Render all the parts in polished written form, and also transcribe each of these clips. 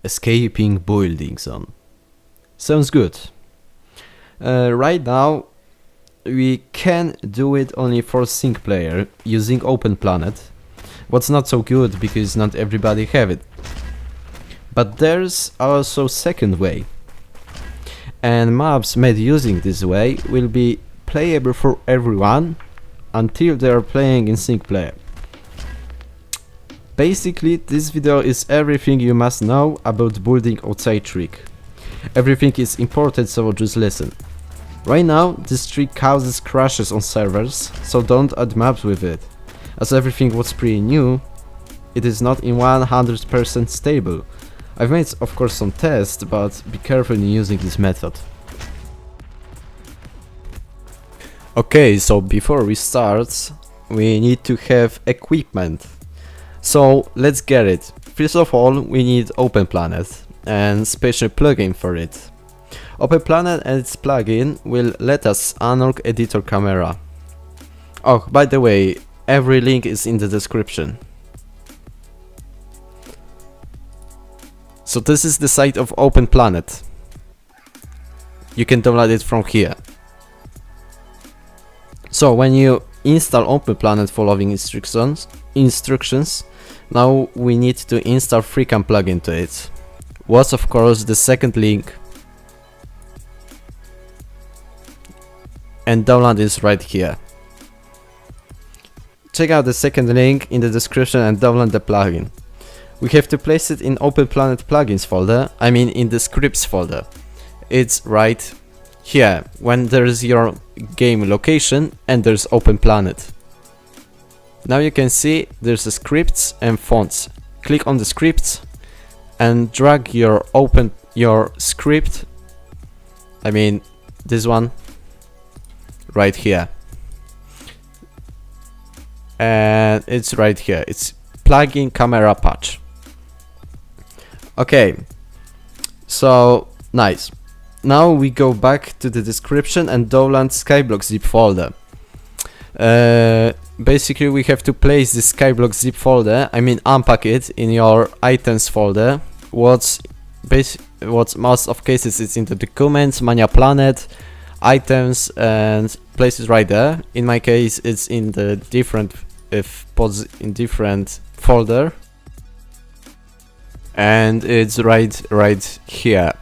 escaping building zone. Sounds good. Right now we can do it only for single player using OpenPlanet. What's not so good because not everybody have it. But there's also second way. And maps made using this way will be playable for everyone until they are playing in single player. Basically, this video is everything you must know about building outside trick. Everything is important, so just listen. Right now, this trick causes crashes on servers, so don't add maps with it. As everything was pretty new, it is not in 100% stable. I've made of course some tests, but be careful in using this method. Okay, so before we start, we need to have equipment. So let's get it. First of all, we need OpenPlanet and special plugin for it. OpenPlanet and its plugin will let us unlock editor camera. Oh, by the way, every link is in the description. So this is the site of OpenPlanet. You can download it from here. So when you install OpenPlanet following instructions, now we need to install FreeCam plugin to it. What's of course the second link, and download is right here. Check out the second link in the description and download the plugin. We have to place it in OpenPlanet plugins folder, I mean in the scripts folder. It's right here, when there's your game location and there's OpenPlanet. Now you can see there's the scripts and fonts. Click on the scripts and drag your script, I mean this one, right here. And it's right here, it's plugin camera patch. Okay, so nice. Now we go back to the description and download SkyBlocks zip folder. Basically we have to place the SkyBlocks zip folder, I mean unpack it in your items folder. What's most of cases it's in the documents, Mania Planet, items, and places right there. In my case it's in the different folder, and it's right here.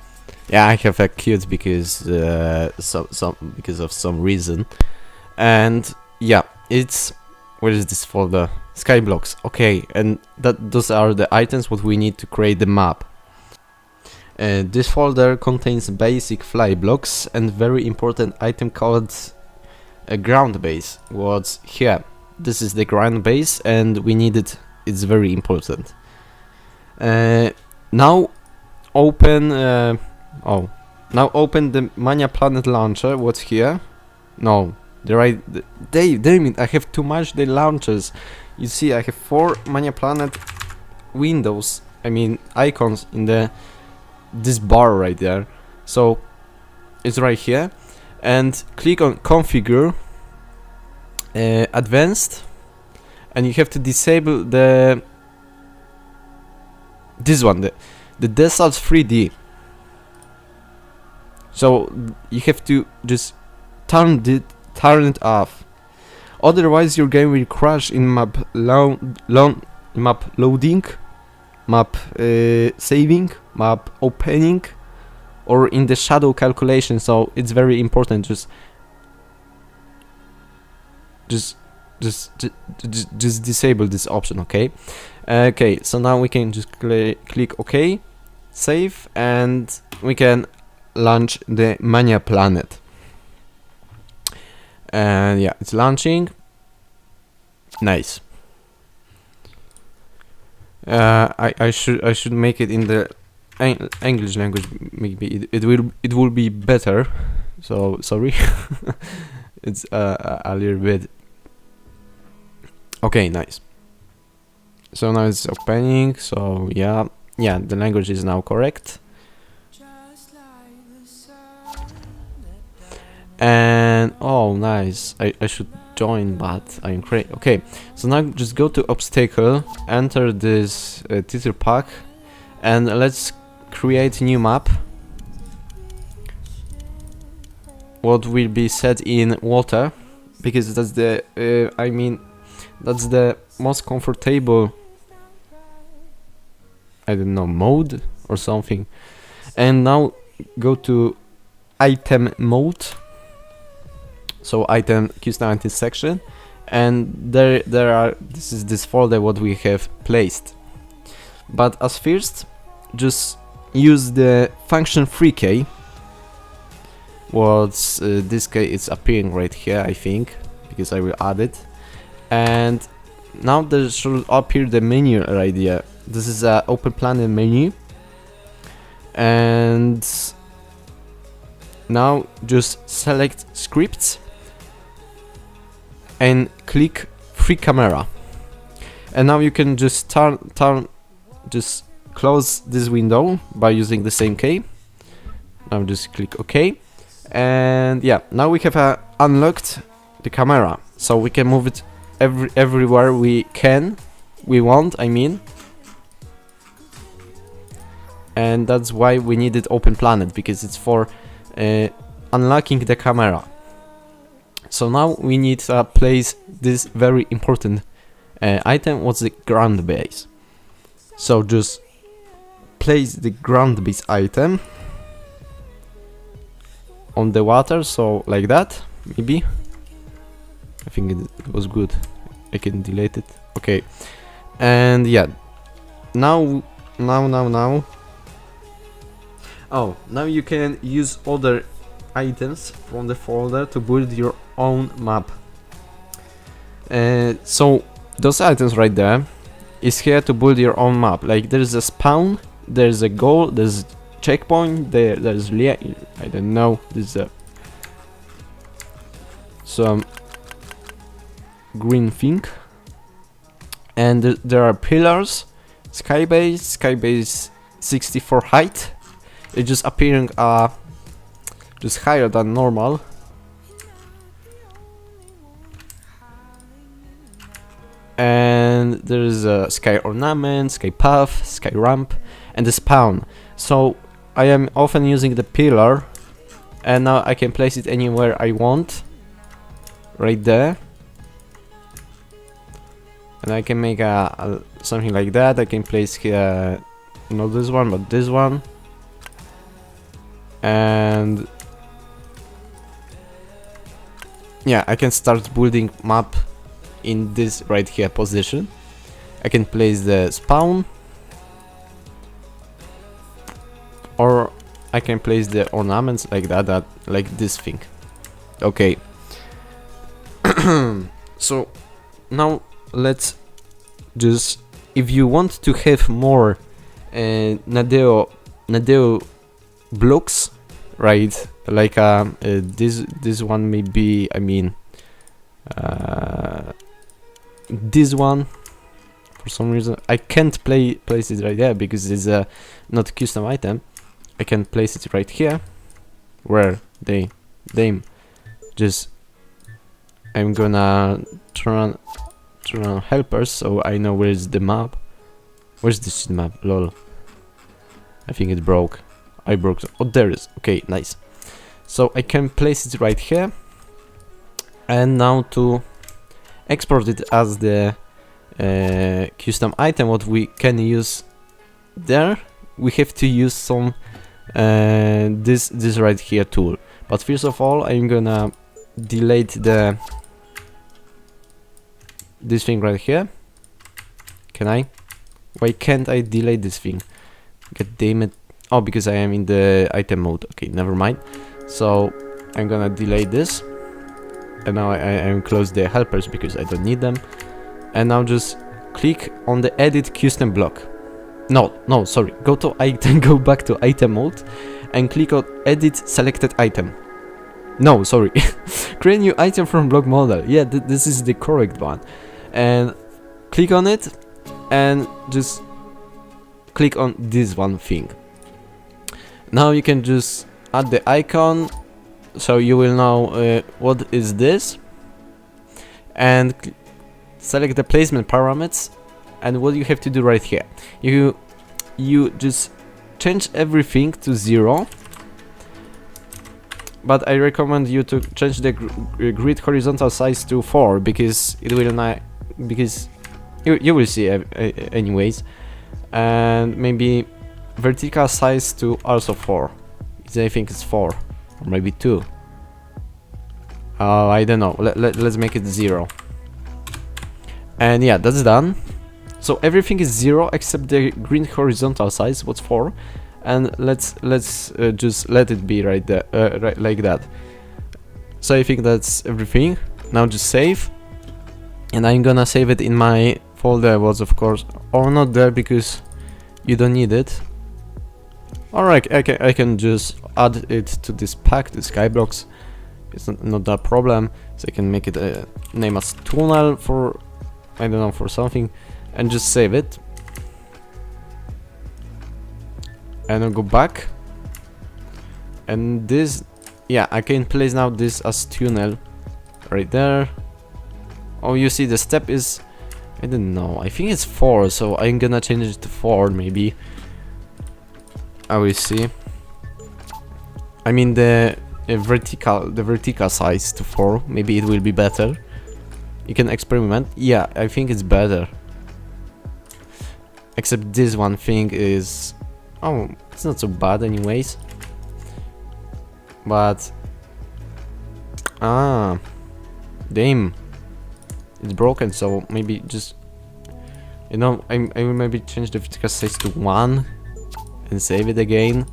Yeah, I have a cute because because of some reason, and yeah, it's where is this folder? SkyBlocks. Okay, and those are the items what we need to create the map. This folder contains basic fly blocks and very important item called a ground base. What's here? This is the ground base and we need it. It's very important. Now open now open the Mania Planet launcher. What's here? No, damn it, I have too much the launchers. You see, I have 4 Mania Planet windows, I mean icons in this bar right there. So it's right here, and click on configure, advanced, and you have to disable this one, the default 3D. So you have to just turn it off, otherwise your game will crash in map loading, map saving, map opening, or in the shadow calculation. So it's very important, just disable this option. Okay. Okay, so now we can just click OK, save, and we can launch the Mania Planet. And yeah, it's launching. Nice. I should make it in the English language. Maybe it will be better. So sorry. It's a little bit. Okay, nice. So now it's opening. So yeah, the language is now correct. And oh, nice. I should join, but I'm great. Okay, so now just go to obstacle, enter this titlepack, and let's create new map, what will be set in water, because that's the I mean that's the most comfortable, I don't know, mode or something. And now go to item mode, so item custom item section, and there are, this is this folder what we have placed. But as first, just use the function FreeCam. What's this key is appearing right here, I think, because I will add it. And now there should appear the menu right here. This is a OpenPlanet menu, and now just select scripts and click free camera. And now you can just just close this window by using the same key. Now just click OK, and yeah, now we have unlocked the camera, so we can move it everywhere we want, I mean. And that's why we needed OpenPlanet, because it's for unlocking the camera. So now we need to place this very important item, what's the ground base. So just place the ground base item on the water, so like that, maybe. I think it was good. I can delete it. Okay. And yeah, now. Oh, now you can use other items from the folder to build your own map. So those items right there is here to build your own map. Like there's a spawn, there's a goal, there's checkpoint, there's I don't know, there's some green thing, and there are pillars, skybase 64 height. It's just appearing just higher than normal. And there is a sky ornament, sky path, sky ramp, and the spawn. So I am often using the pillar, and now I can place it anywhere I want, right there. And I can make something like that. I can place here, not this one, but this one. And yeah, I can start building map in this right here position. I can place the spawn, or I can place the ornaments like that, like this thing. Okay. So now let's just, if you want to have more Nando blocks, right, like this one maybe, I mean this one, for some reason I can't place it right there because it's not a custom item. I can place it right here where they just, I'm gonna turn on helpers so I know where's the map. Where's this map? Lol, I think it broke. I broke it. Oh, there it is. Okay, nice. So I can place it right here, and now to export it as the custom item what we can use there, we have to use some this right here tool. But first of all, I'm gonna delete this thing right here. Can I? Why can't I delete this thing? God damn it. Oh, because I am in the item mode. Okay, never mind. So I'm gonna delete this, and now I close the helpers because I don't need them. And now just click on the edit custom block. No, sorry. Go to item, go back to item mode, and click on edit selected item. No, sorry. Create new item from block model. Yeah, this is the correct one. And click on it, and just click on this one thing. Now you can just add the icon, so you will know what is this, and select the placement parameters. And what you have to do right here, you just change everything to 0. But I recommend you to change the grid horizontal size to 4 because it will not, because you will see anyways, and maybe vertical size to also 4. I think it's 4 or maybe 2. I don't know. Let's make it 0. And yeah, that's done. So everything is 0 except the green horizontal size, what's 4. And let's just let it be right there, right like that. So I think that's everything. Now just save, and I'm gonna save it in my folder was, of course, or not there because you don't need it. Alright, I can just add it to this pack, the SkyBlocks. It's not that problem. So I can make it a name as tunnel for, I don't know, for something, and just save it. And I'll go back, and this, yeah, I can place now this as tunnel right there. Oh, you see the step is, I don't know, I think it's 4, so I'm gonna change it to 4 maybe. I will see. I mean the vertical size to 4, maybe it will be better. You can experiment. Yeah, I think it's better. Except this one thing is, oh, it's not so bad anyways. But damn, it's broken. So maybe just, you know, I will maybe change the vertical size to 1 and save it again.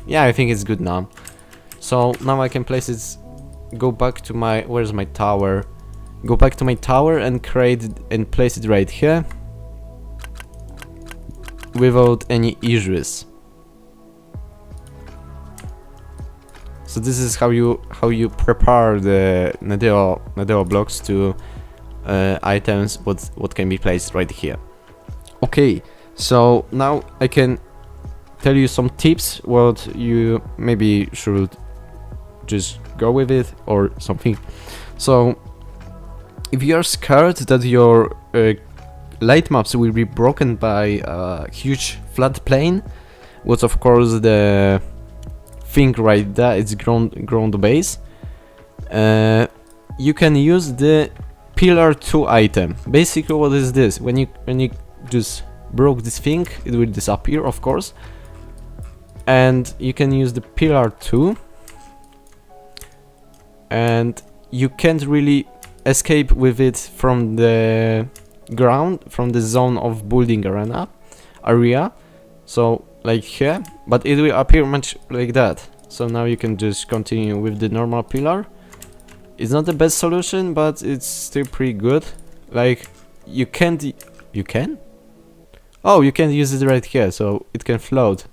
Yeah, I think it's good now. So now I can place it, go back to my, where's my tower? Go back to my tower and create and place it right here without any issues. So this is how you prepare the Nando blocks to items what can be placed right here. Okay, so now I can tell you some tips what you maybe should just go with it or something. So if you are scared that your light maps will be broken by a huge flat plane, what's of course the thing right there, it's ground base, you can use the pillar 2 item. Basically what is this? When you just broke this thing, it will disappear, of course, and you can use the pillar 2, and you can't really escape with it from the ground, from the zone of building area, so like here, but it will appear much like that. So now you can just continue with the normal pillar. It's not the best solution, but it's still pretty good. Like you can use it right here, so it can float.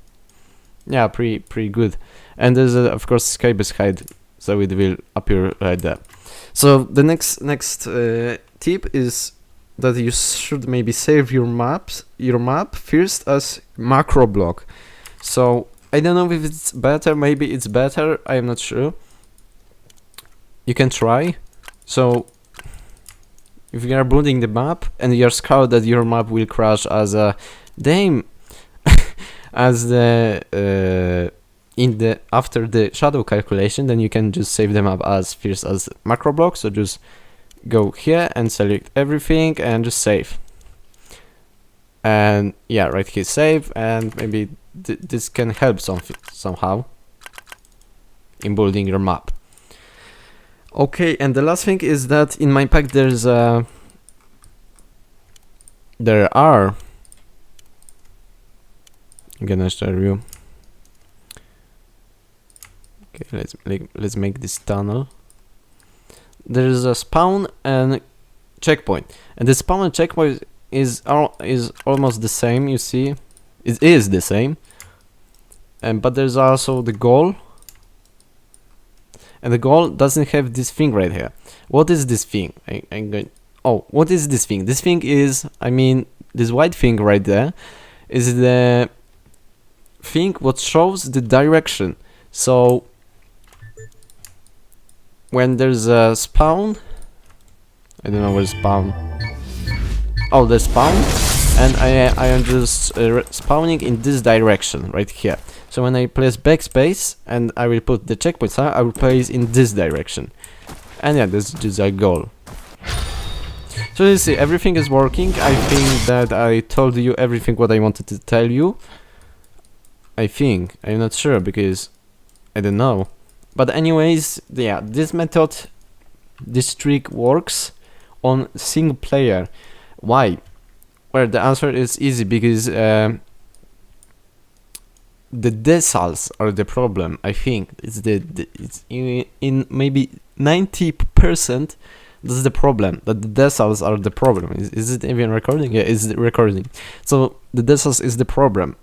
Yeah, pretty good. And there's of course SkyBlocks hide, so it will appear right there. So the next tip is that you should maybe save your map first as macro block. So I don't know if it's better, maybe it's better, I am not sure. You can try. So if you are building the map and you're scared that your map will crash as a as the after the shadow calculation, then you can just save them up as first as macro block. So just go here and select everything and just save. And yeah, right here save, and maybe this can help somehow in building your map. Okay, and the last thing is that in my pack there are, I'm gonna show you. Okay, let's make this tunnel. There is a spawn and checkpoint, and the spawn and checkpoint is almost the same. You see, it is the same, but there's also the goal, and the goal doesn't have this thing right here. What is this thing? What is this thing? This thing is, I mean, this white thing right there is the thing what shows the direction. So when there's a spawn, I don't know where's spawn. Oh, the spawn. and I am just spawning in this direction right here. So when I place backspace and I will put the checkpoints, I will place in this direction. And yeah, this is just our goal. So you see, everything is working. I think that I told you everything what I wanted to tell you. I think. I'm not sure because I don't know. But anyways, yeah, this method, this trick works on single player. Why? Well, the answer is easy, because the decals are the problem. I think it's it's in maybe 90%. That's the problem. That the decals are the problem. Is it even recording? Yeah, it's recording. So the decals is the problem,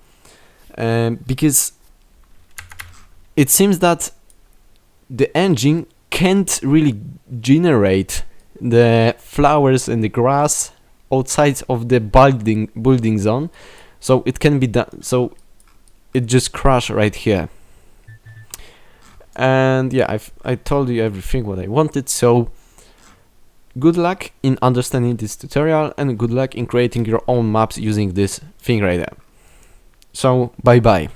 because it seems that the engine can't really generate the flowers and the grass outside of the building zone, so it can be done. So it just crashed right here. And yeah, I told you everything what I wanted. So good luck in understanding this tutorial, and good luck in creating your own maps using this thing right there. So bye bye.